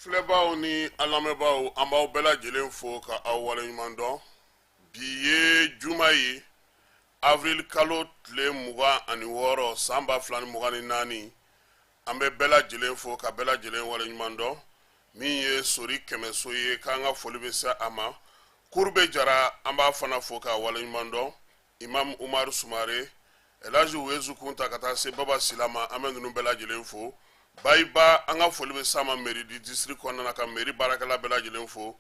Filɛbaaw ni an lamɛnbaaw an b'aw bɛɛ lajɛlen fo ka aw waleɲuman dɔn. Bi ye juma ye avril kalo tile 26 san 2024 an bɛ bɛɛ lajɛlen fo ka bɛɛ lajɛlen waleɲuman dɔn. Min ye sori kɛmɛso ye k'an ka foli bɛ se a ma. Kurube Jara an b'a fana fo ka waleɲuman dɔn. Imam Umaru Sumare, Elaji Wezu Kunta ka taa se Baba Silama an bɛ ninnu bɛɛ lajɛlen fo. Bayiba an ka foli bɛ sama mairie du district kɔnɔna ka mairie baarakɛla bɛɛ lajɛlen fo.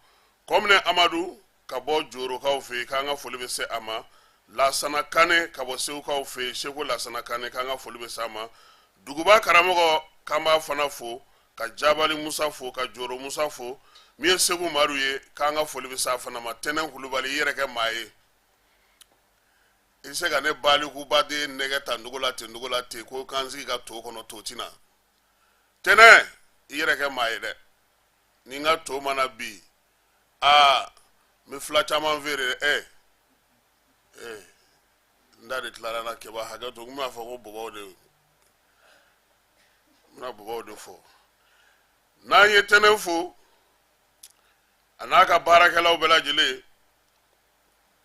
Komine Amadu ka bɔ Jorokaw fɛ k'an ka foli bɛ se a ma. Lasana Kane ka bɔ Segukaw fɛ Seko Lasana Kane k'an ka foli bɛ se a ma. Duguba karamɔgɔ k'an b'a fana fo ka Jabali Musa fo ka Joro Musa fo. Min ye Segu Maru ye k'an ka foli bɛ se a fana ma. Tɛnɛn Kulubali i yɛrɛ kɛ maa ye. I se ka ne balikubaden nɛgɛ ta ndogo la ten ko k'an sigi ka to kɔnɔ to tina. Tɛnɛn i yɛrɛ kɛ maa ye dɛ. Ni n ka to mana bi n bɛ fila caman feere n da de tilara na kɛba hakɛ to n bɛna fɔ ko bɔbɔw de n bɛna bɔbɔw de fɔ. N'an ye Tɛnɛn fo a n'a ka baarakɛlaw bɛɛ lajɛlen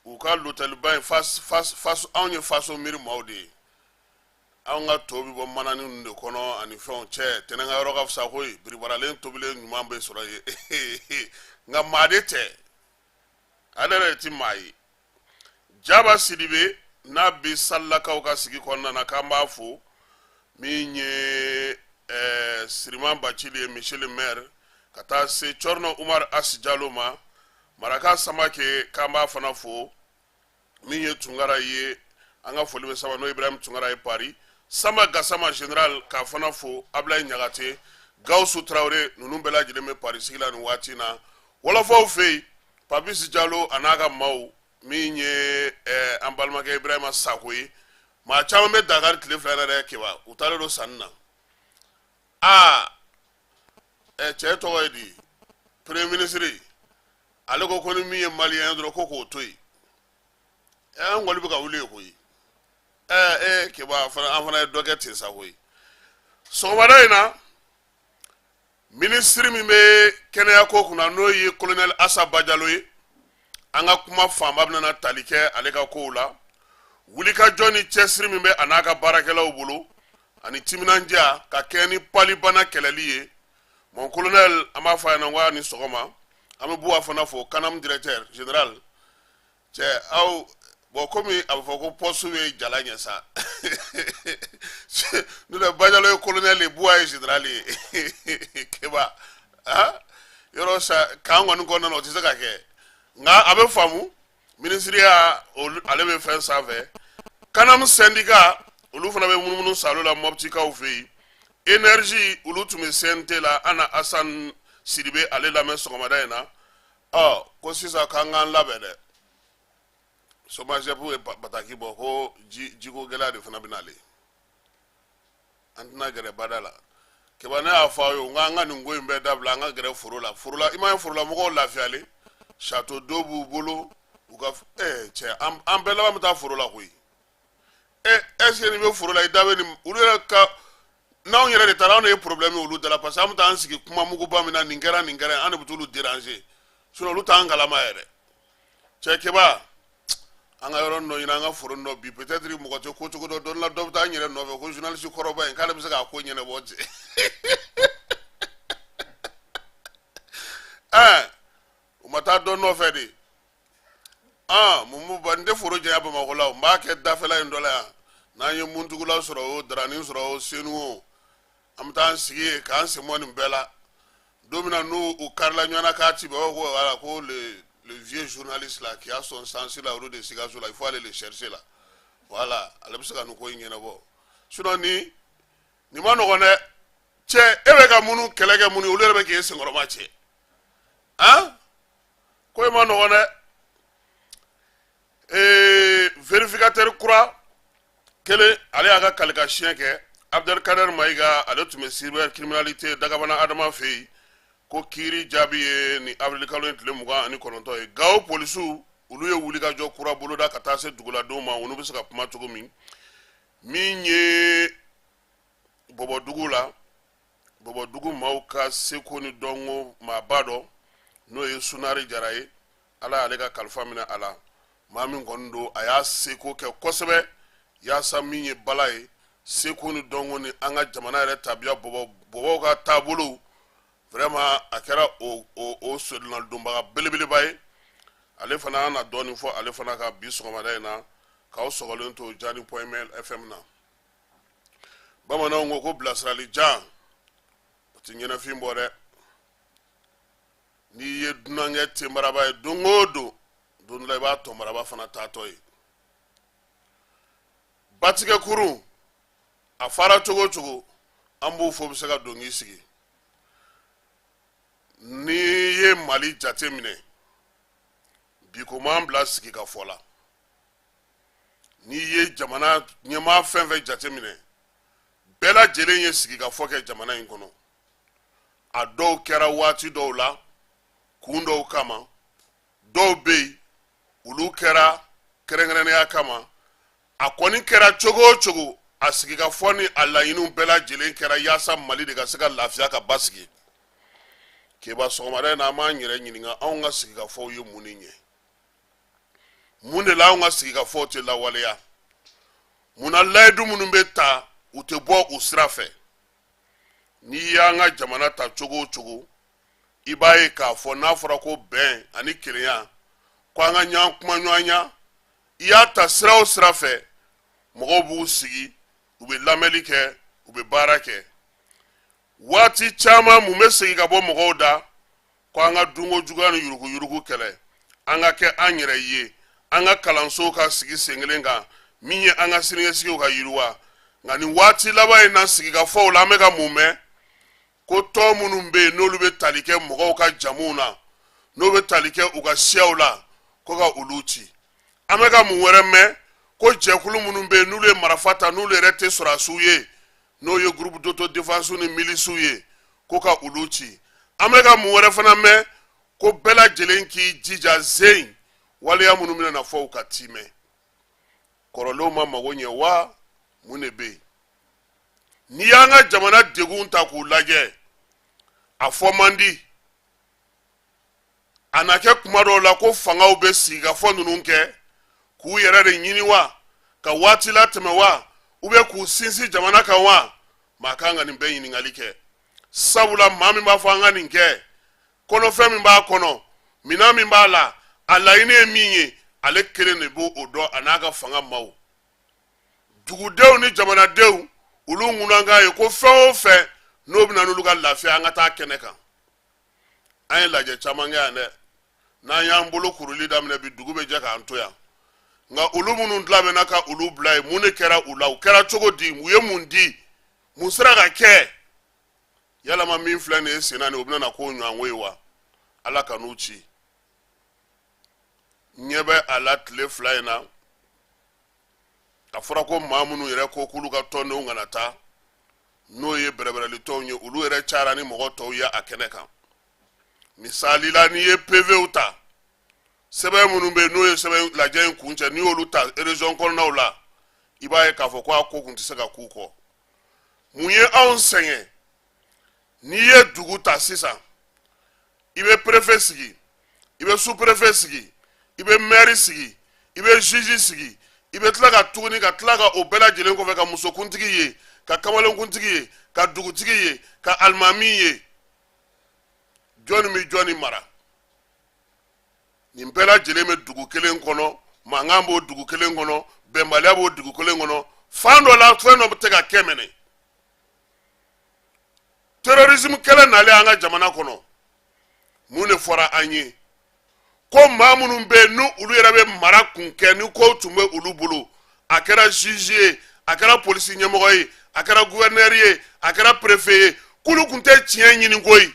u ka lotɛliba in anw ye faso miiri maaw de ye. Anw ka to bɛ bɔ manani ninnu de kɔnɔ ani fɛnw cɛ Tɛnɛn ka yɔrɔ ka fisa koyi biribaralen tobilen ɲuman bɛ sɔrɔ yen nka maa de tɛ ale yɛrɛ ti maa ye. Jaba Sidibe n'a bi Salilakaw ka sigi kɔnɔna na k'an b'a fo min ye Siriman Bacili ye monsieur le maire ka taa se Cɔrɔnɔ Umar Asi Jalo ma Maraka Samake k'an b'a fana fo min ye Tunkara ye an ka foli bɛ sama n'o Ibrahim Tunkara ye Paris. Sama Gasama général k'a fana fo Ablaye Ɲagate Gawusu Tarawele ninnu bɛɛ lajɛlen bɛ Paris sigi la nin waati na. Wɔlɔfɔw fɛ yen Papis Jalo a n'a ka maaw min ye an balimakɛ Ibrahima Sako ye maa caman bɛ Dakar tile fila yɛrɛ kɛba u taalen don sanni na. Cɛ tɔgɔ ye di premier ministre ale ko ni min ye maliyɛn dɔrɔn ko k'o to yen. An kɔni bɛ ka wuli koyi. Kɛba an fana ye dɔ kɛ ten sa koyi. Sɔgɔmada in na ministre min bɛ kɛnɛya ko kunna n'o ye colonel Assa Bajalo ye an ka kuma fanba bɛna tali kɛ ale ka kow la. Wulikajɔ ni cɛsiri min bɛ a n'a ka baarakɛlaw bolo ani timinandiya ka kɛ ni palibana kɛlɛli ye. Mon colonel an b'a fɔ a ɲɛna ko ni sɔgɔma an bɛ Buwa fana fo kanam directeur général cɛ aw komi a bɛ fɔ ko poste ye jala ɲɛ sa n'o tɛ Bajalo ye colonel ye Buwa ye général ye keba yɔrɔ sa k'an kɔni kɔnɔna o tɛ se ka kɛ nka a bɛ faamu ministiriya ale bɛ fɛn sanfɛ. Kanam syndicat olu fana bɛ munumunu salo la Moptikaw fɛ yen. Énergie olu tun bɛ CNT la ana Asan Sidibe ale lamɛn sɔgɔmada in na ko sisan k'an k'an labɛn dɛ. Somajɛpu ye bataki bɔ ko jiko gɛlɛya de fana bɛ n'ale. An tɛna gɛrɛ bada la. Kɛba ne y'a fɔ aw ye n k'an ka nin ko in bɛɛ dabila an ka gɛrɛ foro la. I m'a ye forola mɔgɔw lafiyalen. Château d'eau b'u bolo u ka cɛ an bɛɛ laban bɛ taa foro la koyi. Est-ce que nin bɛ foro la i da bɛ nin olu yɛrɛ ka n'anw yɛrɛ de taara anw de ye problème olu da la parce que an bɛ taa an sigi kuma muguba min na nin kɛra an de bɛ t'olu déranger sinon olu t'an kalama yɛrɛ. Cɛ Keba an ka yɔrɔ dɔ ɲini an ka foro dɔ bi peut-être mɔgɔ tɛ ko cogo dɔ dɔn la dɔ bɛ taa an yɛrɛ nɔfɛ ko journaliste kɔrɔba in k'ale bɛ se k'a ko ɲɛnabɔ ten. U ma taa dɔ nɔfɛ de. N tɛ foro janya Bamakɔ la n b'a kɛ dafɛla in dɔ la yan n'an ye Muntugula sɔrɔ o Darani sɔrɔ o Senu o an bɛ taa an sigi yen k'an senbɔ nin bɛɛ la don min na n'u karila ɲɔgɔn na k'a ci bɛɛ ko le vieux journaliste là qui a son sens sur la route de Sikaso là il faut aller le chercher là voilà ale bɛ se ka nin ko in ɲɛnabɔ sinon nin ma nɔgɔn dɛ cɛ e bɛ ka minnu kɛlɛ kɛ minnu olu yɛrɛ bɛ k'e senkɔrɔma cɛ ko in ma nɔgɔn dɛ. Vérificateur kura kelen ale y'a ka kalikan kɛ Abdelkader Mayiga ale tun bɛ cybercriminalité Dagabana Adama fɛ yen ko kiiri jaabi ye ni avril kalo in tile 29 ye. Gawo polisiw olu ye wulikajɔ kura boloda ka taa se duguladenw ma olu bɛ se ka kuma cogo min ye Bɔbɔdugu la bobo dugu maaw ka seko ni dɔnko maaba dɔ n'o ye Sunari Jara ye ala y'ale ka kalifa minɛ a la maa min kɔni don a y'a seko kɛ kosɛbɛ yaasa min ye bala ye seko ni dɔnko ni an ka jamana yɛrɛ tabiya bɔbɔw ka taabolo vraiment a kɛra o sodunalidonbaga belebeleba ye ale fana na dɔɔni fɔ ale fana ka bi sɔgɔmada in na k'aw sɔgɔlen to Jani.ml FM na bamananw ko ko bilasirali jan o tɛ ɲɛnafin bɔ dɛ n'i ye dunankɛ tenbaraba ye don o don don dɔ la i b'a tɔnbaraba fana taatɔ ye batigɛ kurun a fara cogo cogo an b'o fɔ bɛ se ka dɔnkili sigi n'i ye Mali jate minɛ bi ko m'an bila sigi ka fɔ la n'i ye jamana ɲɛmaa fɛn fɛn jate minɛ bɛɛ lajɛlen ye sigi ka fɔ kɛ jamana in kɔnɔ a dɔw kɛra waati dɔw la kun dɔw kama dɔw bɛ yen olu kɛra kɛrɛnkɛrɛnnenya kama a kɔni kɛra cogo o cogo a sigi ka fɔ ni a laɲiniw bɛɛ lajɛlen kɛra yaasa Mali de ka se ka lafiya ka basigi keba sɔgɔmada in na an b'an yɛrɛ ɲininka anw ka sigi ka fɔw ye mun ni ɲɛ mun de la anw ka sigi ka fɔw tɛ lawaleya mun na layidu minnu bɛ ta u tɛ bɔ u sira fɛ n'i y'an ka jamana ta cogo o cogo i b'a ye k'a fɔ n'a fɔra ko bɛn ani kelenya ko an ka ɲɔgɔn kuma ɲɔgɔn ɲa i y'a ta sira o sira fɛ mɔgɔw b'u sigi u bɛ lamɛnli kɛ u bɛ baara kɛ waati caman mun bɛ segin ka bɔ mɔgɔw da ko an ka dunko juguya ni yuruguyurugu kɛlɛ an ka kɛ an yɛrɛ ye an ka kalansow ka sigi sen kelen kan min ye an ka siniɲɛsigiw ka yiriwa nka nin waati laban in na sigi ka fɔw la an bɛ ka mun mɛn ko tɔn minnu bɛ yen n'olu bɛ tali kɛ mɔgɔw ka jamuw na n'o bɛ tali kɛ u ka siyaw la ko ka olu ci an bɛ ka mun wɛrɛ mɛn ko jɛkulu minnu bɛ yen n'olu ye marifa ta n'olu yɛrɛ tɛ sɔrɔdasiw ye n'o ye groupe d'autodéfense ni milisiw ye ko ka olu ci an bɛ ka mun wɛrɛ fana mɛn ko bɛɛ lajɛlen k'i jija zen waleya minnu bɛna na fɔ u ka timɛ kɔrɔlenw ma mago ɲɛ wa mun de bɛ yen n'i y'an ka jamana degun ta k'u lajɛ a fɔ man di a na kɛ kuma dɔw la ko fangaw bɛ sigi ka fɔ ninnu kɛ k'u yɛrɛ de ɲini wa ka waati la tɛmɛ wa k'u sinsin jamana kan wa maa kan ka nin bɛɛ ɲininkali kɛ sabula maa min b'a fɔ an ka nin kɛ kɔnɔfɛn min b'a kɔnɔ minan min b'a la a laɲini ye min ye ale kelen de b'o dɔn a n'a ka fanga maaw dugudenw ni jamanadenw olu ŋunankan ye ko fɛn o fɛn n'o bɛna n'olu ka lafiya an ka taa kɛnɛ kan an ye lajɛ caman kɛ yan dɛ n'an y'an bolo kuruli daminɛ bi dugu bɛ jɛ k'an to yan nka olu minnu labɛnna ka olu bila yen mun de kɛra u la u kɛra cogo di u ye mun di mun sera ka kɛ yalama min filɛ nin ye sen na nin o bɛna na k'o ɲɔgɔn ye wa ala ka n'u ci ɲɛ bɛ a la tile fila in na a fɔra ko maa minnu yɛrɛ ko k'olu ka tɔndenw kana taa n'o ye bɛrɛbɛrɛli tɔnw ye olu yɛrɛ cayara ni mɔgɔ tɔw ye a kɛnɛ kan misali la n'i ye PVw ta sɛbɛn minnu bɛ yen n'o ye sɛbɛn lajɛ in kun cɛ n'i y'olu ta région kɔnɔnaw la i b'a ye k'a fɔ ko a ko kun tɛ se ka k'u kɔ mun ye anw sɛgɛn n'i ye dugu ta sisan i bɛ préfet sigi i bɛ sous-préfet sigi i bɛ maire sigi i bɛ juge sigi i bɛ tila ka tuguni ka tila ka o bɛɛ lajɛlen kɔfɛ ka musokuntigi ye ka kamalenkuntigi ye ka dugutigi ye ka alimami ye jɔnni bɛ jɔnni mara nin bɛɛ lajɛlen bɛ dugu kelen kɔnɔ mankan b'o dugu kelen kɔnɔ bɛnbaliya b'o dugu kelen kɔnɔ fan dɔ la fɛn dɔ bɛ tɛ ka kɛ mɛnɛ terrorisme kɛlɛ nalen an ka jamana kɔnɔ mun de fɔra an ye ko maa minnu bɛ yen n'u olu yɛrɛ bɛ mara kun kɛ ni ko tun bɛ olu bolo a kɛra juge ye a kɛra polisi ɲɛmɔgɔ ye a kɛra gouverneur ye a kɛra préfet ye k'olu kun tɛ tiɲɛ ɲini koyi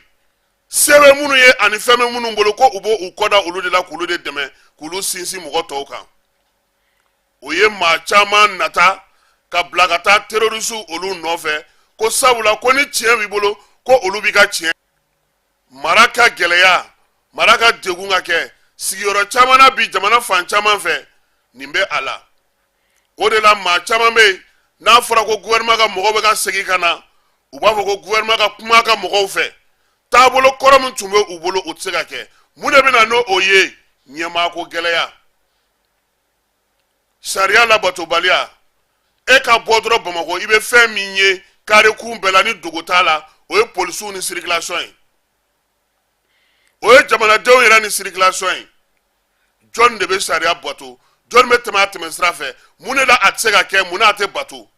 sɛbɛn minnu ye ani fɛn bɛ minnu bolo ko u b'o u kɔda olu de la k'olu de dɛmɛ k'olu sinsin mɔgɔ tɔw kan o ye maa caman nata ka bila ka taa terroriste olu nɔfɛ ko sabula ko ni tiɲɛ b'i bolo ko olu b'i ka tiɲɛ mara ka gɛlɛya mara ka degun ka kɛ sigiyɔrɔ caman na bi jamana fan caman fɛ nin bɛ a la o de la maa caman bɛ yen n'a fɔra ko gouvernement ka mɔgɔw bɛ ka segin ka na u b'a fɔ ko gouvernement ka kuma ka mɔgɔw fɛ taabolo kɔrɔ min tun bɛ u bolo o tɛ se ka kɛ mun de bɛna n'o o ye ɲɛmaako gɛlɛya sariya labatobaliya e ka bɔ dɔrɔn Bamakɔ i bɛ fɛn min ye carré kun bɛɛ la ni dogo t'a la o ye polisiw ni circulation ye o ye jamanadenw yɛrɛ ni circulation ye jɔn de bɛ sariya bato jɔn bɛ tɛmɛ a tɛmɛ sira fɛ mun de la a tɛ se ka kɛ mun na a tɛ bato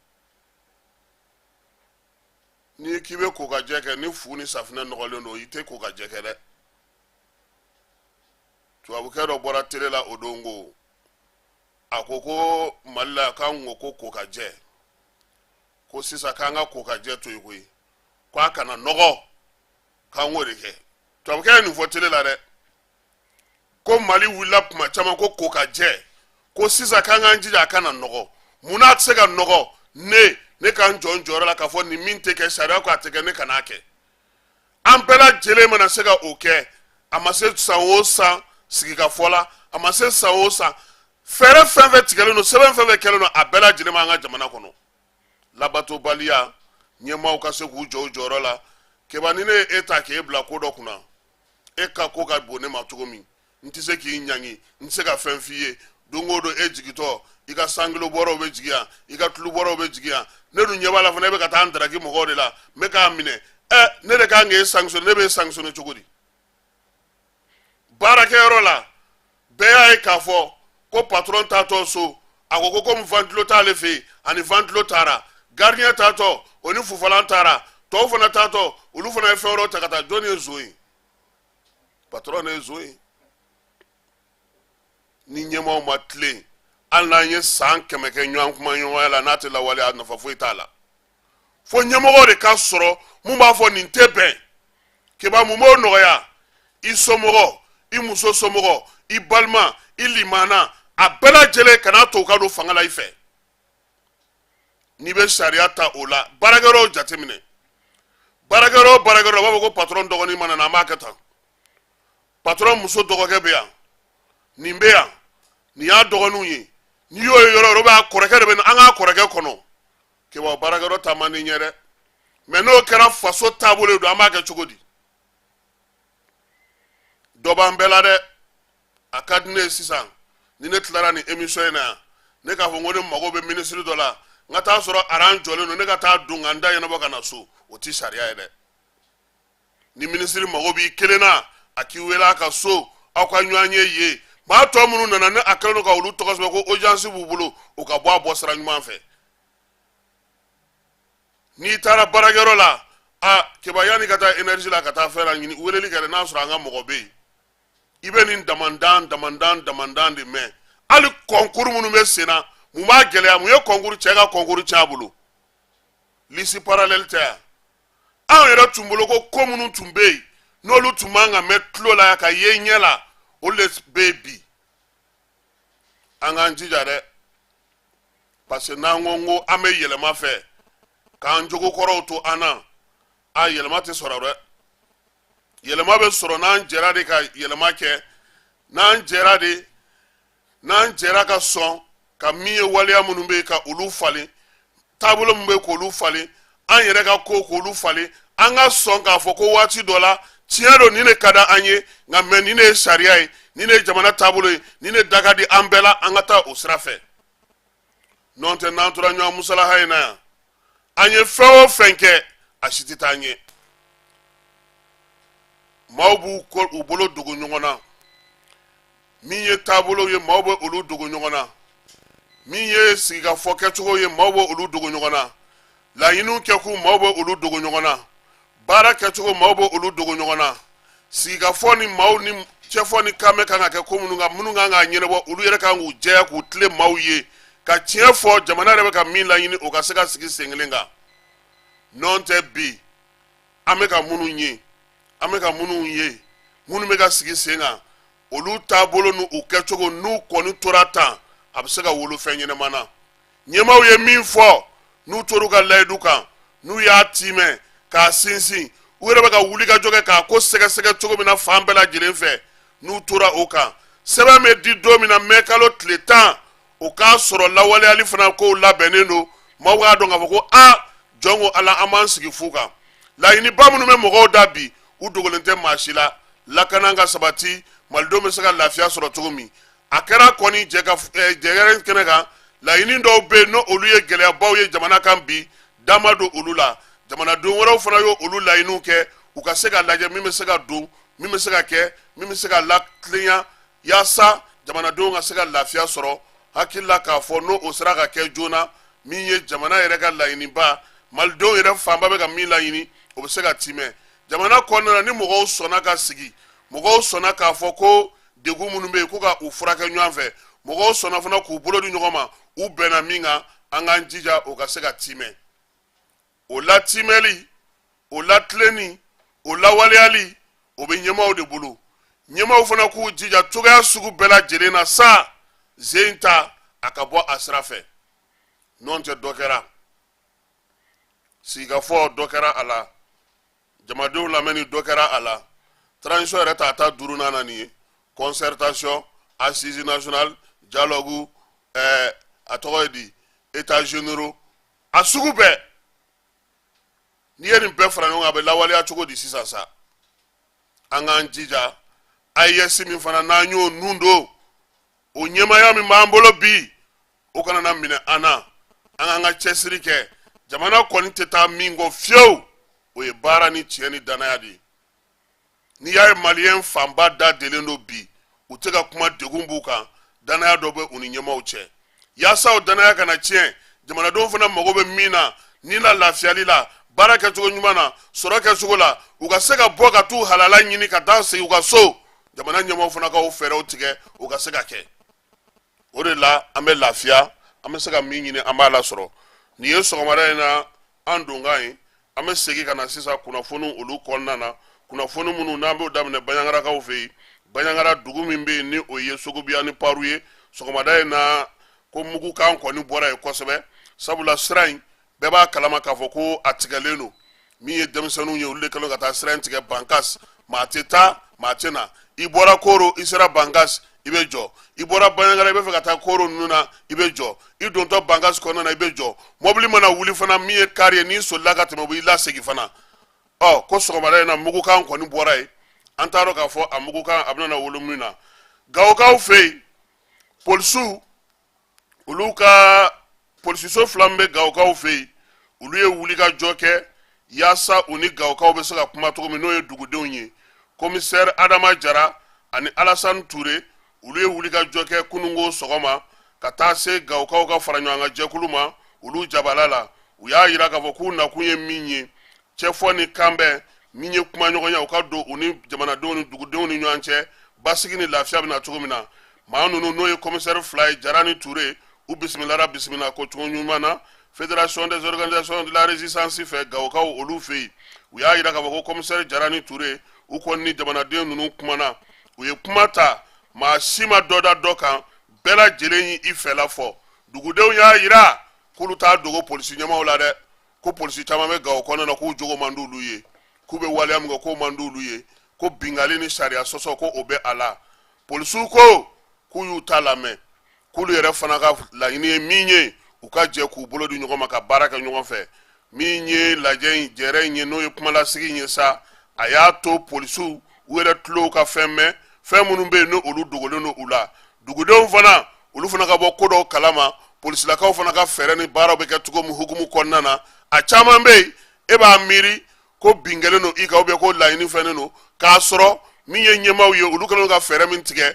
ni k'i bɛ kokajɛ kɛ ni fu ni safinɛ nɔgɔlen don i tɛ kokajɛ kɛ dɛ tubabukɛ dɔ bɔra télé la o don ko a ko Mali la k'an ko kokajɛ ko sisan k'an ka kokajɛ to yen koyi k'a kana nɔgɔ k'an k'o de kɛ tubabukɛ ye nin fɔ télé la dɛ ko Mali wulila kuma caman ko kokajɛ ko sisan k'an k'an jija a kana nɔgɔ mun n'a tɛ se ka nɔgɔ ne k'an jɔ n jɔyɔrɔ la k'a fɔ nin min tɛ kɛ sariya ko a tɛ kɛ ne kan'a kɛ an bɛɛ lajɛlen mana se ka o kɛ a ma se san o san sigikafɔ la a ma se san o san fɛɛrɛ fɛn fɛn tigɛlen don sɛbɛn fɛn fɛn kɛlen don a bɛɛ lajɛlen b'an ka jamana kɔnɔ labatobaliya ɲɛmaaw ka se k'u jɔ u jɔyɔrɔ la keba ni ne ye e ta k'e bila ko dɔ kunna e ka ko ka bon ne ma cogo min n tɛ se k'i ɲangi n tɛ se ka fɛn f'i ye don o don e jigitɔ i ka sankilo bɔrɔw bɛ jigi yan i ka tulu bɔrɔw bɛ jigi yan ne dun ɲɛ b'a la fana e bɛ ka taa n daraki mɔgɔw de la n bɛ k'a minɛ ne de kan k'e sanctionner ne b'e sanctionner cogo di baarakɛyɔrɔ la bɛɛ y'a ye k'a fɔ ko patron taatɔ so a ko komi ventilo t'ale fɛ yen ani ventilo taara gardien taatɔ o ni fufalan taara tɔw fana taatɔ olu fana ye fɛn wɛrɛw ta ka taa jɔnni ye nson ye patron ye nson ye ni ɲɛmaaw ma tilen hali n'an ye san 100 kɛ ɲɔgɔn kuma ɲɔgɔnya la n'a tɛ lawale a nafa foyi t'a la fo ɲɛmɔgɔw de ka sɔrɔ mun b'a fɔ nin tɛ bɛn keba mun b'o nɔgɔya i somɔgɔ i muso somɔgɔ i balima i limana a bɛɛ lajɛlen kana to ka don fanga la i fɛ n'i bɛ sariya ta o la baarakɛyɔrɔw jateminɛ baarakɛyɔrɔ o baarakɛyɔrɔ u b'a fɔ ko patron dɔgɔnin mana na an b'a kɛ tan patron muso dɔgɔkɛ bɛ yan nin bɛ yan nin y'a dɔgɔninw ye n'i y'o ye yɔrɔ o b'a kɔrɔkɛ de bɛ an k'a kɔrɔkɛ kɔnɔ keba baarakɛyɔrɔ ta man di ɲɛ dɛ mɛ n'o kɛra faso taabolo don an b'a kɛ cogo di dɔ b'an bɛɛ la dɛ a ka di ne ye sisan ni ne tilara nin émission in na yan ne k'a fɔ ko ne mago bɛ ministre dɔ la n ka taa sɔrɔ aran jɔlen don ne ka taa don ka n da ɲɛnabɔ ka na so o tɛ sariya ye dɛ ni ministre mago b'i kelen na a k'i wele a ka so aw ka ɲɔgɔn ye yen maa tɔ minnu nana ne a kɛlen don ka olu tɔgɔ sɛbɛn ko audience b'u bolo u ka bɔ a bɔ sira ɲuman fɛ n'i taara baarakɛyɔrɔ la keba yanni ka taa énergie la ka taa fɛn la ɲini weleli kɛ n'a sɔrɔ an ka mɔgɔ bɛ yen i bɛ nin damandan de mɛn hali concours minnu bɛ sen na mun b'a gɛlɛya mun ye concours cɛ ka concours cɛn a bolo lycée parallèle tɛ yan anw yɛrɛ tun bolo ko minnu tun bɛ yen n'olu tun man ka mɛn tulo la ka ye ɲɛ la olu de bɛ yen bi an k'an jija dɛ parce que n'an ko an bɛ yɛlɛma fɛ k'an jogo kɔrɔw to an na yɛlɛma tɛ sɔrɔ dɛ yɛlɛma bɛ sɔrɔ n'an jɛra de ka yɛlɛma kɛ n'an jɛra ka sɔn ka min ye waleya minnu bɛ yen ka olu falen taabolo min bɛ yen k'olu falen an yɛrɛ ka ko k'olu falen an ka sɔn k'a fɔ ko waati dɔ la tiɲɛ don nin de ka di an ye nka mɛ nin de ye sariya ye nin de ye jamana taabolo ye nin de da ka di an bɛɛ la an ka taa o sira fɛ n'o tɛ n'an tora ɲɔgɔn musalaha in na yan an ye fɛn o fɛn kɛ a si tɛ taa ɲɛ maaw b'u bolo dogo ɲɔgɔn na min ye taabolo ye maaw bɛ olu dogo ɲɔgɔn na min ye sigikafɔ kɛcogo ye maaw bɛ olu dogo ɲɔgɔn na laɲiniw kɛkun maaw bɛ olu dogo ɲɔgɔn na baara kɛcogo maaw bɛ olu dogo ɲɔgɔn na sigikafɔ ni maaw ni cɛfɔ ni kan ka kɛ ko minnu kan k'a ɲɛnabɔ olu yɛrɛ kan k'u jɛya k'u tile maaw ye ka tiɲɛ fɔ jamana yɛrɛ bɛ ka min laɲini o ka se ka sigi sen kelen kan n'o tɛ bi an bɛ ka minnu ye minnu bɛ ka sigi sen kan olu taabolo n'u kɛcogo n'u kɔni tora tan a bɛ se ka wolo fɛn ɲɛnama na ɲɛmaaw ye min fɔ n'u tor'u ka layidu kan n'u y'a timɛ k'a sinsin u yɛrɛ bɛ ka wuli ka jɔ kɛ k'a ko sɛgɛsɛgɛ cogo min na fan bɛɛ lajɛlen fɛ n'u tora o kan sɛbɛn bɛ di don min na mɛ kalo tile 10 o k'a sɔrɔ lawaleyali fana kow labɛnnen don maaw k'a dɔn k'a fɔ ko jongo ala aman sigi fuka laɲini ba minnu bɛ mɔgɔw da bi u dogolen tɛ maa si la lakana ka sabati malidenw bɛ se ka lafiya sɔrɔ cogo min a kɛra kɔni jɛgɛrɛ kɛnɛ kan laɲini dɔw bɛ yen no olu ye gɛlɛyabaw ye jamana kan bi dama don olu la jamanadenw wɛrɛw fana ye olu laɲiniw kɛ u ka se ka lajɛ min bɛ se ka don min bɛ se ka kɛ min bɛ se ka latilenya yaasa jamanadenw ka se ka lafiya sɔrɔ hakilila k'a fɔ n'o o sera ka kɛ joona min ye jamana yɛrɛ ka laɲiniba malidenw yɛrɛ fanba bɛ ka min laɲini o bɛ se ka timɛ jamana kɔnɔna na ni mɔgɔw sɔnna ka sigi mɔgɔw sɔnna k'a fɔ ko degun minnu bɛ yen ko ka u furakɛ ɲɔgɔn fɛ mɔgɔw sɔnna fana k'u bolo di ɲɔgɔn ma u bɛnna min kan an k'an jija o ka se ka timɛ o latimɛli o latilenni o lawaleyali o bɛ ɲɛmaaw de bolo ɲɛmaaw fana k'u jija cogoya sugu bɛɛ lajɛlen na sa zen ta a ka bɔ a sira fɛ n'o tɛ dɔ kɛra sigikafɔ dɔ kɛra a la jamadenw lamɛnni dɔ kɛra a la transition yɛrɛ ta ta duurunan na nin ye concertation assise nationale dialogue a tɔgɔ ye di états généraux a sugu bɛɛ n'i ye nin bɛɛ fara ɲɔgɔn kan a bɛ lawaleya cogo di sisan sa an k'an jija AES min fana n'an y'o nun don o ɲɛmaaya min b'an bolo bi o kana na minɛ an na an k'an ka cɛsiri kɛ jamana kɔni tɛ taa min kɔ fiyewu o ye baara ni tiɲɛ ni danaya de ye n'i y'a ye maliyɛn fanba da delen don bi u tɛ ka kuma degun b'u kan danaya dɔ bɛ u ni ɲɛmaaw cɛ yaasa o danaya kana tiɲɛ jamanadenw fana mago bɛ min na ni la lafiyali la baara kɛcogo ɲuman na sɔrɔ kɛcogo la u ka se ka bɔ ka t'u halala ɲini ka taa segin u ka so jamana ɲɛmaaw fana ka o fɛɛrɛw tigɛ u ka se ka kɛ o de la an bɛ lafiya an bɛ se ka min ɲini an b'a lasɔrɔ nin ye sɔgɔmada in na an donkan ye an bɛ segin ka na sisan kunnafoni olu kɔnɔna na kunnafoni minnu n'an b'o daminɛ baɲangara fɛ yen baɲangara dugu min bɛ yen ni o ye Sogobiya ni Paru ye sɔgɔmada in na ko mugukan kɔni bɔra yen kosɛbɛ sabula sira in bɛɛ b'a kalama k'a fɔ ko a tigɛlen don min ye denmisɛnninw ye olu de kɛlen ka taa sira in tigɛ Bankas maa tɛ taa maa tɛ na i bɔra Koro i sera Bankas i bɛ jɔ i bɔra baɲangara i bɛ fɛ ka taa Koro ninnu na i bɛ jɔ i dontɔ Bankas kɔnɔna na i bɛ jɔ mɔbili mana wuli fana min ye kari ye n'i solila ka tɛmɛ u b'i lasegin fana ko sɔgɔmada in na mugukan kɔni bɔra yen an t'a dɔn k'a fɔ a mugukan a bɛna wolo min na Gawokaw fɛ yen polisiw olu ka polisiso fila min bɛ Gawokaw fɛ yen olu ye wulikajɔ kɛ yaasa u ni Gawokaw bɛ se ka kuma cogo min n'o ye dugudenw ye commissaire Adama Jara ani Alassane Touré olu ye wulikajɔ kɛ kunungo sɔgɔma ka taa se Gawokaw ka fara ɲɔgɔn kan jɛkulu ma olu jabala la u y'a jira k'a fɔ k'u nakun ye min ye cɛfɔ ni kanbɛn min ye kuma ɲɔgɔnya u ka don u ni jamanadenw ni dugudenw ni ɲɔgɔn cɛ basigi ni lafiya bɛna cogo min na maa ninnu n'o ye commissaire fila ye Jara ni Touré u bisimilara bisimila ko cogo ɲuman na Fédération des organisations de la résistance fɛ Gawokaw olu fɛ yen u y'a jira k'a fɔ ko commissaire Jara ni Touré u kɔni ni jamanaden ninnu kumana u ye kuma ta maa si ma dɔ da dɔ kan bɛɛ lajɛlen y'i fɛla fɔ dugudenw y'a jira k'olu t'a dogo polisi ɲɛmaaw la dɛ ko polisi caman bɛ Gawo kɔnɔna na k'u jogo man di olu ye k'u bɛ waleya min kɛ k'o man di olu ye ko bingali ni sariya sɔsɔ ko o bɛ a la polisiw ko k'u y'u ta lamɛn k'olu yɛrɛ fana ka laɲini ye min ye u ka jɛ k'u bolo di ɲɔgɔn ma ka baara kɛ ɲɔgɔn fɛ min ye lajɛ in jɛrɛ in ye n'o ye kumalasigi in ye sa a y'a to polisiw u yɛrɛ tulo ka fɛn mɛn fɛn minnu bɛ yen n'olu dogolen don u la dugudenw fana olu fana ka bɔ ko dɔw kalama polisilakaw fana ka fɛɛrɛ ni baaraw bɛ kɛ cogo min hukumu kɔnɔna na a caman bɛ yen e b'a miiri ko bingelen don i kan ko laɲini fɛnnen don k'a sɔrɔ min ye ɲɛmaaw ye olu kɛlen ka fɛɛrɛ min tigɛ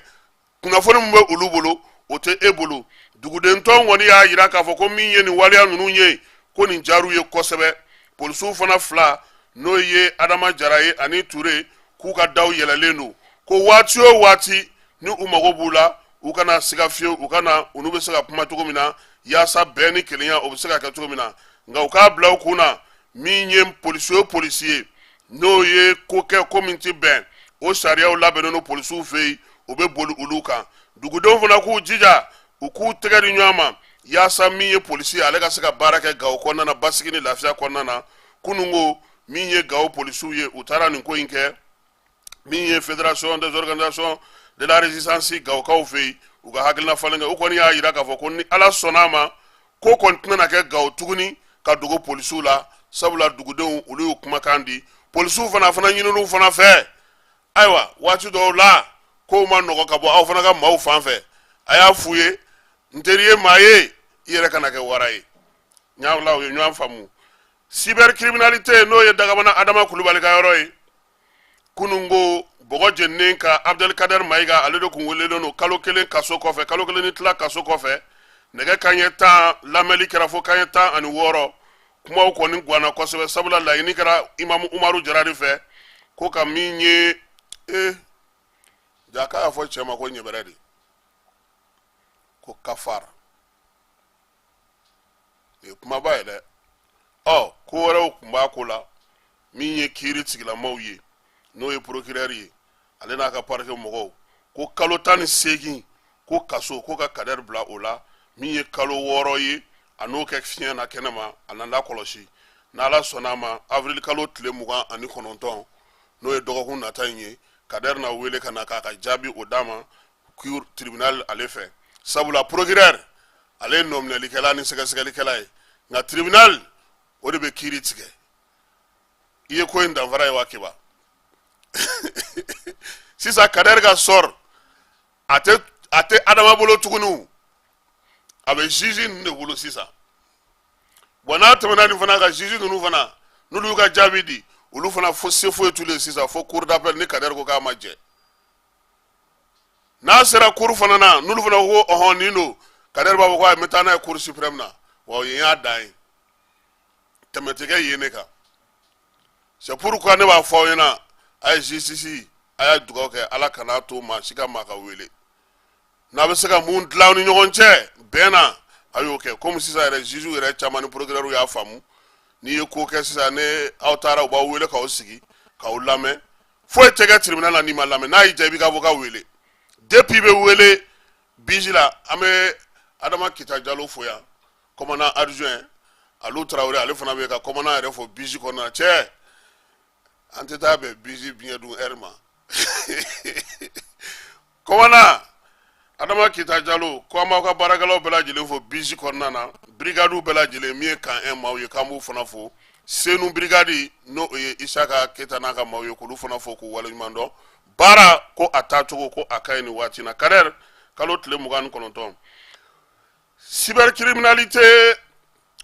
kunnafoni min bɛ olu bolo o tɛ e bolo dugudentɔn kɔni y'a jira k'a fɔ ko min ye nin waleya ninnu ye ko nin diyar'u ye kosɛbɛ polisiw fana fila n'o ye Adama Jara ye ani Touré k'u ka daw yɛlɛlen don ko waati o waati ni u mago b'u la u kana siga fiyewu u kana olu bɛ se ka kuma cogo min na yaasa bɛn ni kelenya o bɛ se ka kɛ cogo min na nka u k'a bila u kun na min ye polisi o polisi ye n'o ye ko kɛ ko min ti bɛn o sariyaw labɛnnen don polisiw fɛ yen o bɛ boli olu kan dugudenw fana k'u jija u k'u tɛgɛ di ɲɔgɔn ma yaasa min ye polisi ye ale ka se ka baara kɛ Gawo kɔnɔna na basigi ni lafiya kɔnɔna na kunungo min ye Gawo polisiw ye u taara nin ko in kɛ min ye Fédération des organisations de la résistance Gawokaw fɛ yen u ka hakilina falen kɛ u kɔni y'a jira k'a fɔ ko ni Ala sɔnn'a ma ko kɔni tɛna kɛ Gawo tuguni ka dogo polisiw la sabula dugudenw olu y'u kumakan di polisiw fana ɲininiw fana fɛ ayiwa waati dɔw la kow ma nɔgɔ ka bɔ aw fana ka maaw fan fɛ a y'a f'u ye n teri ye maa ye i yɛrɛ kana kɛ wara ye ɲaawla u ye ɲɔgɔn faamu cybercriminalité n'o ye Dagabana Adama Kulubali ka yɔrɔ ye kunun ko bɔgɔ jeninen ka Abdelkader Mayiga ale de kun welelen don kalo kelen kaso kɔfɛ kalo kelen ni tila kaso kɔfɛ nɛgɛ kanɲɛ 10 lamɛnli kɛra fo kanɲɛ 16 kumaw kɔni guwana kosɛbɛ sabula laɲini kɛra Imamu Umaru Jara de fɛ ko ka min ye jaka y'a fɔ cɛ ma ko ɲɛbɛrɛ de ko kafara kumaba ye dɛ ko wɛrɛw kun b'a ko la min ye kiiri tigilamaw ye n'o ye procureur ye ale n'a ka parquet mɔgɔw ko kalo 18 ko kaso ko ka Kader bila o la min ye kalo 6 ye a n'o kɛ fiɲɛ na kɛnɛma a nana kɔlɔsi n'Ala sɔnna ma avril kalo tile 29 n'o ye dɔgɔkun nata in ye Kader na wele ka na k'a ka jaabi o d'a ma tribunal ale fɛ sabula procureur ale ye nɔminɛlikɛla ni sɛgɛsɛgɛlikɛla ye nka tribunal o de bɛ kiiri tigɛ i ye ko in danfara ye wa kiba sisan Kader ka sɔr a tɛ Adama bolo tuguni a bɛ juge ninnu de bolo sisan bon n'a tɛmɛna nin fana ka juge ninnu fana n'olu y'u ka jaabi di olu fana fo se foyi t'u le sisan fo cour d'appel ni Kader ko k'a ma jɛ n'a sera cour fana na n'olu fana ko ɔhɔn nin don Kader b'a fɔ ko a bɛ taa n'a ye cour suprême na wa yen y'a dan ye tɛmɛ tɛ kɛ yen ne kan c'est pourquoi ne b'a fɔ aw ɲɛna a ye justice a y'a dugawu kɛ Ala kana to maa si ka maa ka wele n'a bɛ se ka mun dilan aw ni ɲɔgɔn cɛ bɛn na a y'o kɛ komi sisan yɛrɛ juge yɛrɛ caman ni procureur y'a faamu n'i ye ko kɛ sisan ne aw taara u b'aw wele k'aw sigi k'aw lamɛn foyi tɛ kɛ tribunal la n'i ma lamɛn n'a y'i diya i b'i ka avocat wele depuis i bɛ wele biji la an bɛ Adama Kita Jalo fo yan commandant adjoint Alu Traoré ale fana bɛ ka commandant yɛrɛ fo biji kɔnɔna cɛ an tɛ taa bɛn biji biɲɛ dun heure ma commandant Adama Kita Jalo ko an b'aw ka baarakɛlaw bɛɛ lajɛlen fo biji kɔnɔna na brigade bɛɛ lajɛlen min ye kan 1 maaw ye k'an b'u fana fo Senu brigade n'o ye Isaka Keta n'a ka maaw ye k'olu fana fo k'u waleɲuman dɔn baara ko a taacogo ko a ka ɲi nin waati na Kader kalo tile 29 cybercriminalité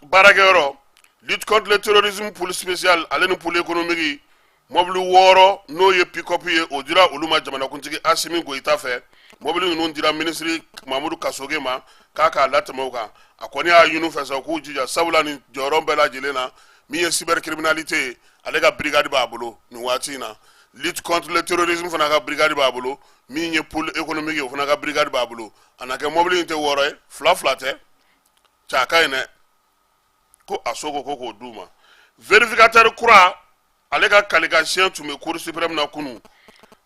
baarakɛyɔrɔ lutte contre le terrorisme police spéciale ale ni pôle économique mobili 6 n'o ye pick-up ye o dira olu ma jamanakuntigi Asimi Goyita fɛ mobili ninnu dira ministre Mamadou Kasoge ma k'a k'a latɛmɛ o kan a kɔni y'a ɲini fɛ sa k'u jija sabula nin jɔyɔrɔ bɛɛ lajɛlen na min ye cybercriminalité ale ka brigade b'a bolo nin waati in na lutte contre le terrorisme fana ka brigade b'a bolo min ye pôle économique ye o fana ka brigade b'a bolo a na kɛ mobili in tɛ 6 ye fila tɛ cɛ a ka ɲi dɛ ko a sogo ko k'o d'u ma vérificateur kura ale ka qualification tun bɛ cour suprême na kunu